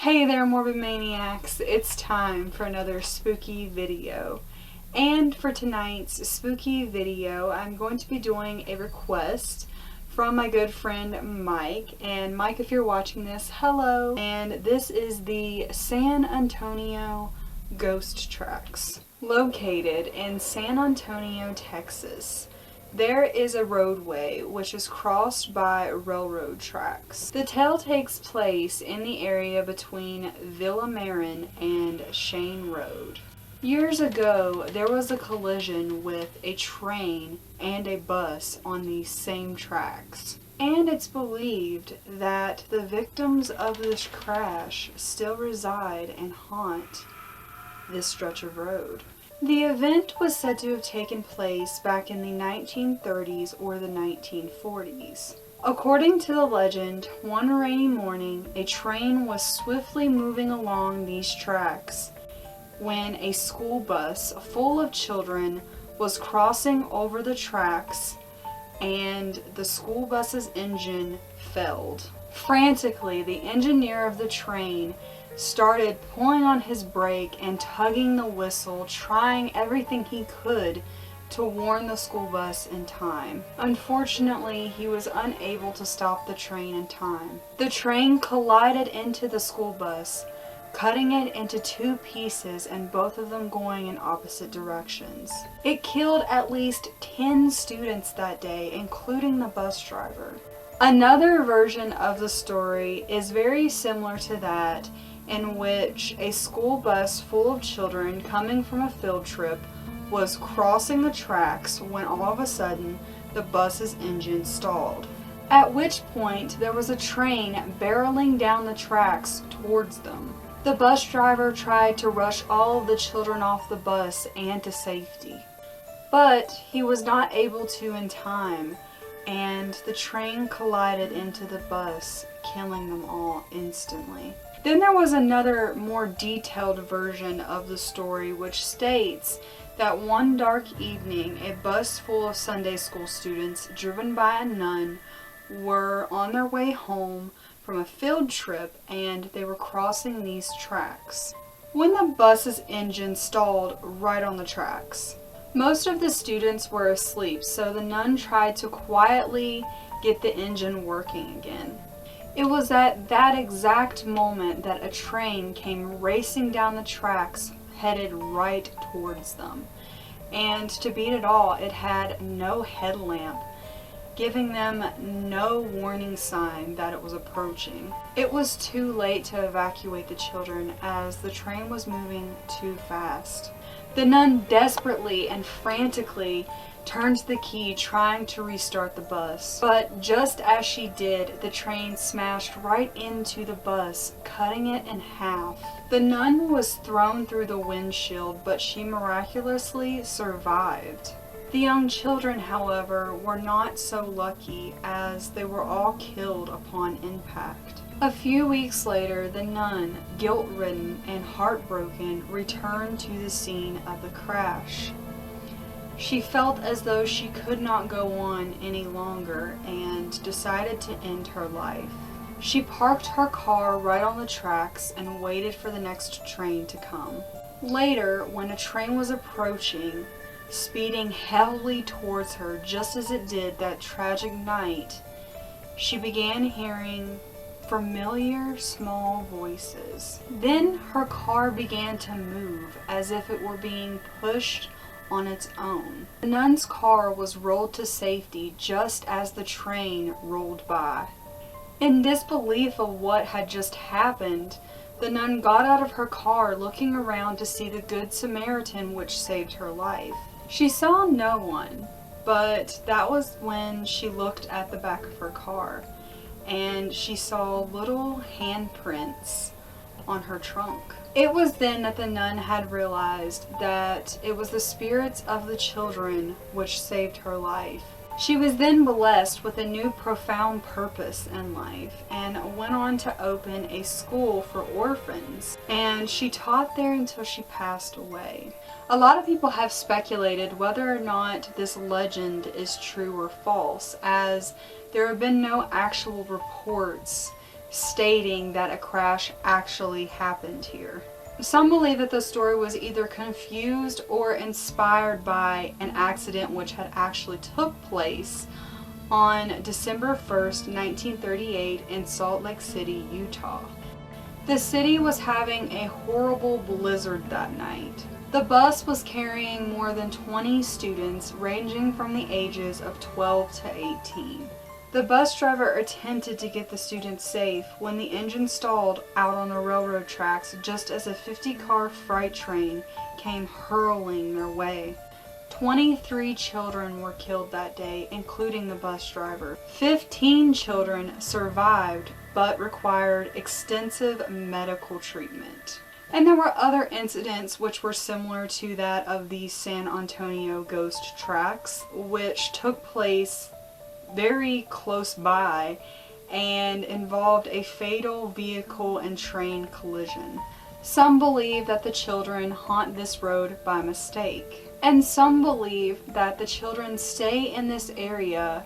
Hey there, Morbid Maniacs! It's time for another spooky video. And for tonight's spooky video, I'm going to be doing a request from my good friend Mike. And Mike, if you're watching this, hello! And this is the San Antonio Ghost Tracks. Located in San Antonio, Texas, there is a roadway which is crossed by railroad tracks. The tale takes place in the area between Villa Marin and Shane Road. Years ago, there was a collision with a train and a bus on these same tracks. And it's believed that the victims of this crash still reside and haunt this stretch of road. The event was said to have taken place back in the 1930s or the 1940s. According to the legend, one rainy morning, a train was swiftly moving along these tracks when a school bus full of children was crossing over the tracks and the school bus's engine failed. Frantically, the engineer of the train started pulling on his brake and tugging the whistle, trying everything he could to warn the school bus in time. Unfortunately, he was unable to stop the train in time. The train collided into the school bus, cutting it into two pieces and both of them going in opposite directions. It killed at least 10 students that day, including the bus driver. Another version of the story is very similar to that, in which a school bus full of children coming from a field trip was crossing the tracks when all of a sudden the bus's engine stalled. At which point there was a train barreling down the tracks towards them. The bus driver tried to rush all of the children off the bus and to safety, but he was not able to in time, and the train collided into the bus, killing them all instantly. Then there was another more detailed version of the story which states that one dark evening, a bus full of Sunday school students driven by a nun were on their way home from a field trip and they were crossing these tracks when the bus's engine stalled right on the tracks. Most of the students were asleep, so the nun tried to quietly get the engine working again. It was at that exact moment that a train came racing down the tracks, headed right towards them. And to beat it all, it had no headlamp, giving them no warning sign that it was approaching. It was too late to evacuate the children as the train was moving too fast. The nun desperately and frantically turned the key trying to restart the bus. But just as she did, the train smashed right into the bus, cutting it in half. The nun was thrown through the windshield, but she miraculously survived. The young children, however, were not so lucky as they were all killed upon impact. A few weeks later, the nun, guilt-ridden and heartbroken, returned to the scene of the crash. She felt as though she could not go on any longer and decided to end her life. She parked her car right on the tracks and waited for the next train to come. Later, when a train was approaching, speeding heavily towards her just as it did that tragic night, she began hearing familiar small voices. Then her car began to move as if it were being pushed on its own. The nun's car was rolled to safety just as the train rolled by. In disbelief of what had just happened, The nun got out of her car, looking around to see the Good Samaritan which saved her life. She saw no one, but that was when she looked at the back of her car, and she saw little handprints on her trunk. It was then that the nun had realized that it was the spirits of the children which saved her life. She was then blessed with a new profound purpose in life and went on to open a school for orphans, and she taught there until she passed away. A lot of people have speculated whether or not this legend is true or false, as there have been no actual reports stating that a crash actually happened here. Some believe that the story was either confused or inspired by an accident which had actually took place on December 1st, 1938 in Salt Lake City, Utah. The city was having a horrible blizzard that night. The bus was carrying more than 20 students ranging from the ages of 12 to 18. The bus driver attempted to get the students safe when the engine stalled out on the railroad tracks just as a 50-car freight train came hurling their way. 23 children were killed that day, including the bus driver. 15 children survived but required extensive medical treatment. And there were other incidents which were similar to that of the San Antonio ghost tracks, which took place very close by and involved a fatal vehicle and train collision. Some believe that the children haunt this road by mistake, and some believe that the children stay in this area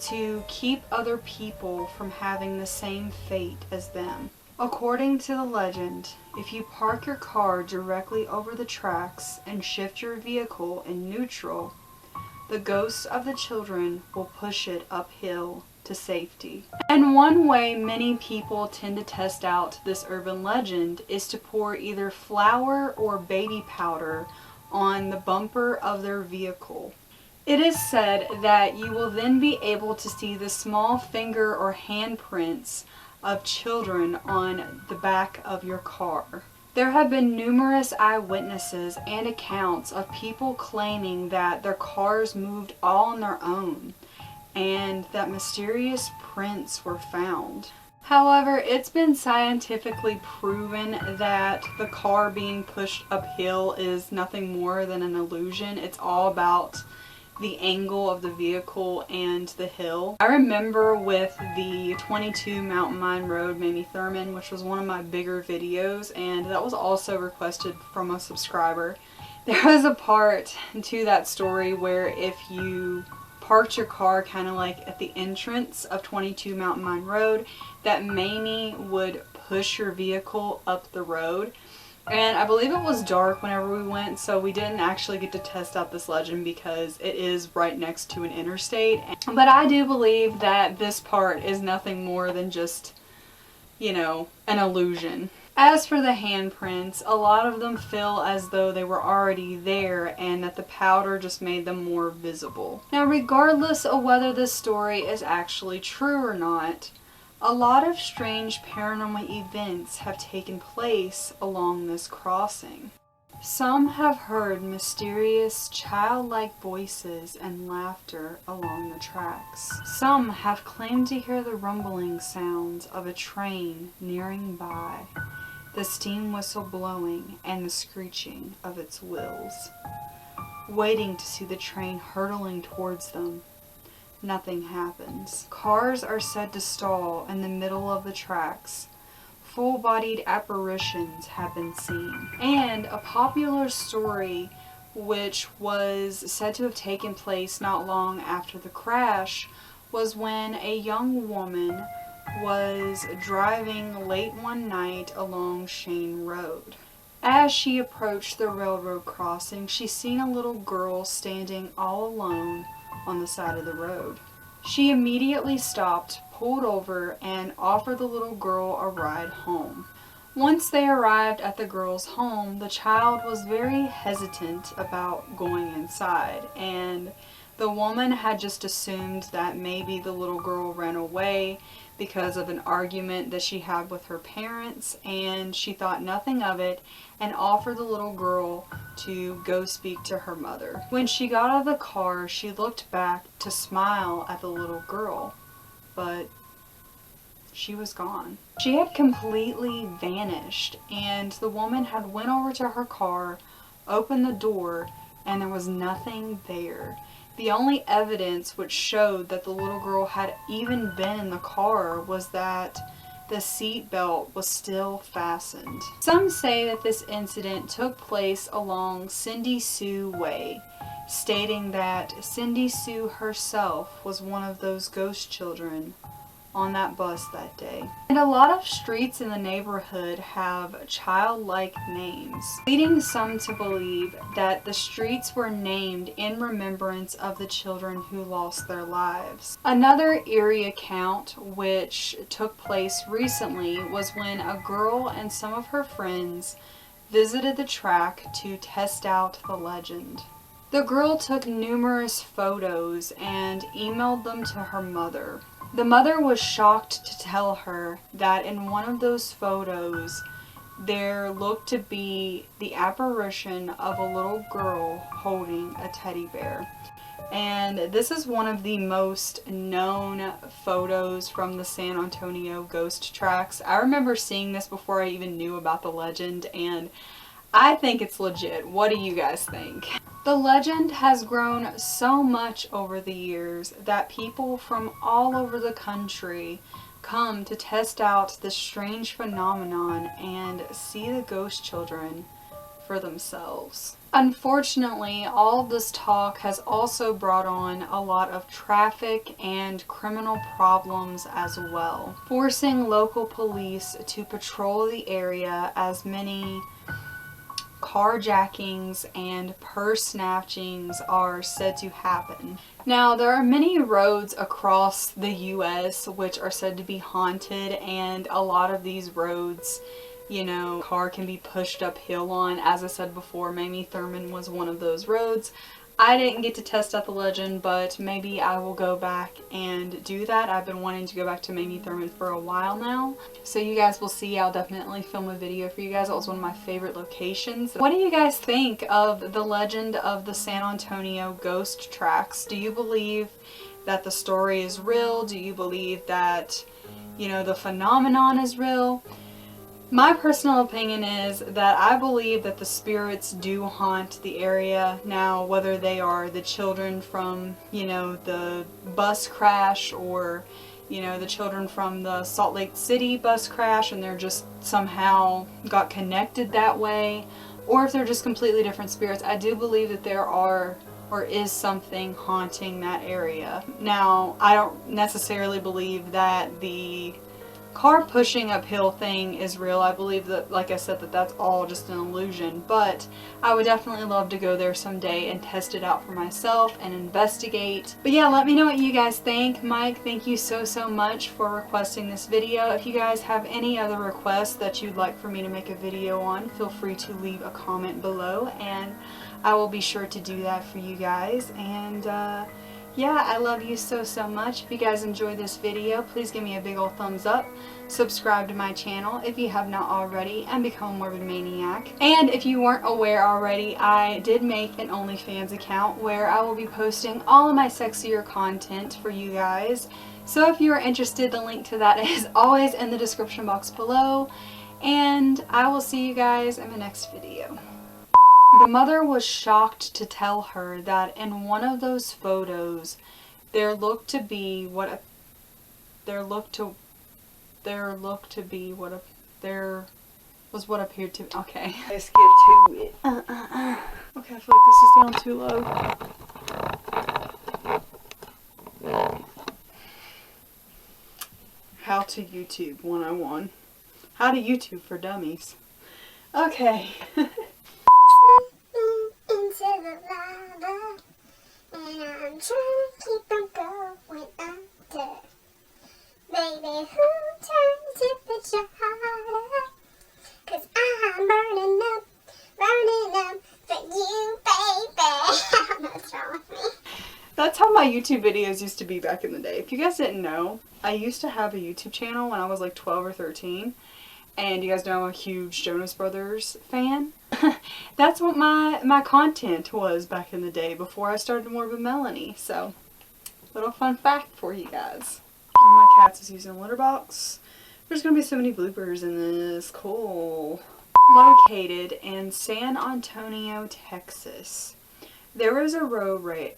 to keep other people from having the same fate as them. According to the legend, if you park your car directly over the tracks and shift your vehicle in neutral, the ghosts of the children will push it uphill to safety. And one way many people tend to test out this urban legend is to pour either flour or baby powder on the bumper of their vehicle. It is said that you will then be able to see the small finger or handprints of children on the back of your car. There have been numerous eyewitnesses and accounts of people claiming that their cars moved all on their own and that mysterious prints were found. However, it's been scientifically proven that the car being pushed uphill is nothing more than an illusion. It's all about the angle of the vehicle and the hill. I remember with the 22 Mountain Mine Road Mamie Thurman, which was one of my bigger videos, and that was also requested from a subscriber. There was a part to that story where if you parked your car kind of like at the entrance of 22 Mountain Mine Road, that Mamie would push your vehicle up the road. And I believe it was dark whenever we went, so we didn't actually get to test out this legend because it is right next to an interstate. But I do believe that this part is nothing more than just, you know, an illusion. As for the handprints, a lot of them feel as though they were already there and that the powder just made them more visible. Now, regardless of whether this story is actually true or not, a lot of strange paranormal events have taken place along this crossing. Some have heard mysterious childlike voices and laughter along the tracks. Some have claimed to hear the rumbling sounds of a train nearing by, the steam whistle blowing and the screeching of its wheels, waiting to see the train hurtling towards them. Nothing happens. Cars are said to stall in the middle of the tracks. Full-bodied apparitions have been seen. And a popular story which was said to have taken place not long after the crash was when a young woman was driving late one night along Shane Road. As she approached the railroad crossing, she seen a little girl standing all alone on the side of the road. She immediately stopped, pulled over, and offered the little girl a ride home. Once they arrived at the girl's home, the child was very hesitant about going inside, and the woman had just assumed that maybe the little girl ran away because of an argument that she had with her parents, and she thought nothing of it and offered the little girl to go speak to her mother. When she got out of the car, she looked back to smile at the little girl, but she was gone. She had completely vanished, and the woman had went over to her car, opened the door, and there was nothing there. The only evidence which showed that the little girl had even been in the car was that the seat belt was still fastened. Some say that this incident took place along Cindy Sue Way, stating that Cindy Sue herself was one of those ghost children on that bus that day. And a lot of streets in the neighborhood have childlike names, leading some to believe that the streets were named in remembrance of the children who lost their lives. Another eerie account which took place recently was when a girl and some of her friends visited the track to test out the legend. The girl took numerous photos and emailed them to her mother. The mother was shocked to tell her that in one of those photos there looked to be the apparition of a little girl holding a teddy bear. And this is one of the most known photos from the San Antonio ghost tracks. I remember seeing this before I even knew about the legend, and I think it's legit. What do you guys think? The legend has grown so much over the years that people from all over the country come to test out this strange phenomenon and see the ghost children for themselves. Unfortunately, all of this talk has also brought on a lot of traffic and criminal problems as well, forcing local police to patrol the area as many carjackings and purse snatchings are said to happen. Now, there are many roads across the US which are said to be haunted, and a lot of these roads, you know, car can be pushed uphill on. As I said before, Mamie Thurman was one of those roads. I didn't get to test out the legend, but maybe I will go back and do that. I've been wanting to go back to Mamie Thurman for a while now. So you guys will see. I'll definitely film a video for you guys. It was one of my favorite locations. What do you guys think of the legend of the San Antonio ghost tracks? Do you believe that the story is real? Do you believe that, you know, the phenomenon is real? My personal opinion is that I believe that the spirits do haunt the area. Now, whether they are the children from, you know, the bus crash, or, you know, the children from the Salt Lake City bus crash and they're just somehow got connected that way, or if they're just completely different spirits, I do believe that there are or is something haunting that area. Now, I don't necessarily believe that the car pushing uphill thing is real. I believe that, like I said, that that's all just an illusion, but I would definitely love to go there someday and test it out for myself and investigate. But yeah, let me know what you guys think. Mike, thank you so much for requesting this video. If you guys have any other requests that you'd like for me to make a video on, feel free to leave a comment below and I will be sure to do that for you guys. And yeah, I love you so much. If you guys enjoyed this video, please give me a big old thumbs up. Subscribe to my channel if you have not already, and become a Morbid Maniac. And if you weren't aware already, I did make an OnlyFans account where I will be posting all of my sexier content for you guys. So if you are interested, the link to that is always in the description box below. And I will see you guys in the next video. The mother was shocked to tell her that in one of those photos there looked to be what appeared to be, okay. Let's get to it. Okay, I feel like this is down too low. How to YouTube 101. How to YouTube for dummies. Okay. Into the lava, and I'm trying to keep on going under. Baby, who turned the temperature hotter? 'Cause I'm burning up for you, baby. What's wrong with me? That's how my my YouTube videos used to be back in the day. If you guys didn't know, I used to have a YouTube channel when I was like 12 or 13. And you guys know I'm a huge Jonas Brothers fan. That's what my content was back in the day before I started Morbid Melanie. So, little fun fact for you guys. One of my cats is using a litter box. There's going to be so many bloopers in this. Cool. Located in San Antonio, Texas. There was a roadway.